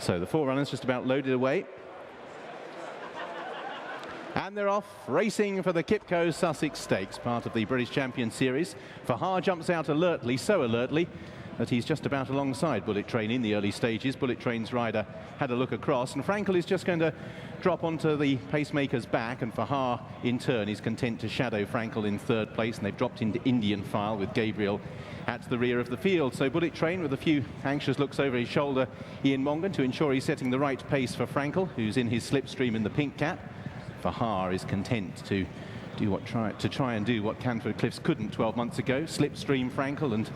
So the four runners just about loaded away. And they're off racing for the Qipco Sussex Stakes, part of the British Champion Series. Fahar jumps out alertly, so alertly that he's just about alongside Bullet Train in the early stages. Bullet Train's rider had a look across, and Frankel is just going to drop onto the pacemaker's back, and Fahar in turn is content to shadow Frankel in third place, and they've dropped into Indian file with Gabriel at the rear of the field. So Bullet Train with a few anxious looks over his shoulder, Ian Mongan, to ensure he's setting the right pace for Frankel, who's in his slipstream in the pink cap. Fahar is content to try and do what Canford Cliffs couldn't 12 months ago, slipstream Frankel and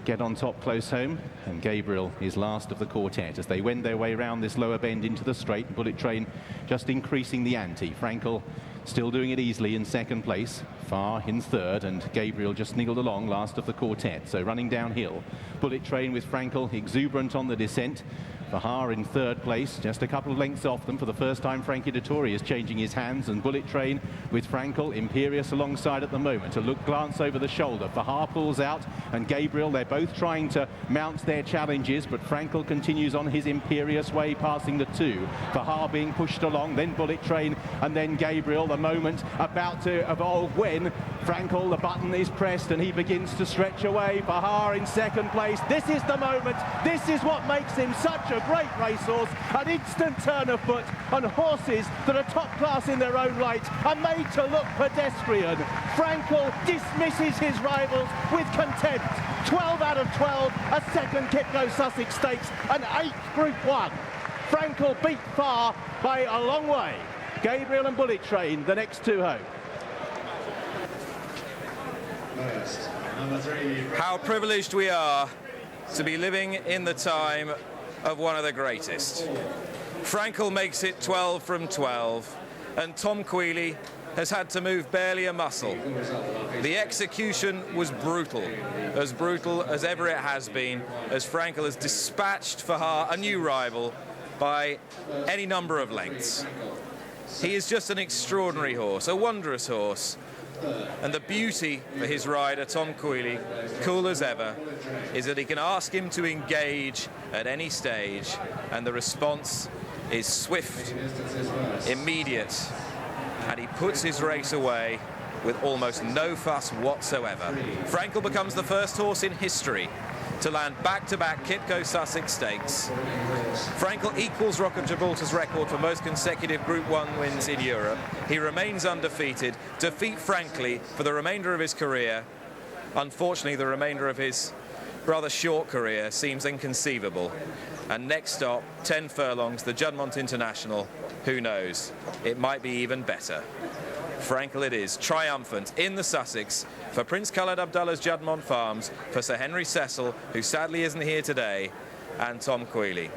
get on top close home. And Gabriel is last of the quartet as they wend their way round this lower bend into the straight. Bullet Train just increasing the ante. Frankel still doing it easily in second place, Far in third, and Gabriel just sniggled along last of the quartet. So running downhill, Bullet Train with Frankel exuberant on the descent. Fahar in third place, just a couple of lengths off them. For the first time, Frankie Dettori is changing his hands, and Bullet Train with Frankel imperious alongside at the moment. A glance over the shoulder. Fahar pulls out, and Gabriel, they're both trying to mount their challenges, but Frankel continues on his imperious way, passing the two. Fahar being pushed along, then Bullet Train, and then Gabriel. The moment about to evolve when Frankel, the button is pressed, and he begins to stretch away. Fahar in second place. This is the moment. This is what makes him such a great racehorse. An instant turn of foot, and horses that are top class in their own right are made to look pedestrian. Frankel dismisses his rivals with contempt. 12 out of 12, a second Qipco Sussex Stakes, an 8th Group 1. Frankel beat Far by a long way. Gabriel and Bullet Train, the next two home. How privileged we are to be living in the time of one of the greatest. Frankel makes it 12 from 12, and Tom Queally has had to move barely a muscle. The execution was brutal as ever it has been, as Frankel has dispatched Fahar, a new rival, by any number of lengths. He is just an extraordinary horse, a wondrous horse. And the beauty for his rider, Tom Queally, cool as ever, is that he can ask him to engage at any stage, and the response is swift, immediate, and he puts his race away with almost no fuss whatsoever. Frankel becomes the first horse in history to land back-to-back Qipco Sussex Stakes. Frankel equals Rock of Gibraltar's record for most consecutive Group 1 wins in Europe. He remains undefeated. Defeat Frankly for the remainder of his career. Unfortunately, the remainder of his rather short career seems inconceivable. And next stop, 10 furlongs, the Juddmonte International. Who knows? It might be even better. Frankel it is, triumphant in the Sussex for Prince Khaled Abdullah's Juddmonte Farms, for Sir Henry Cecil, who sadly isn't here today, and Tom Queally.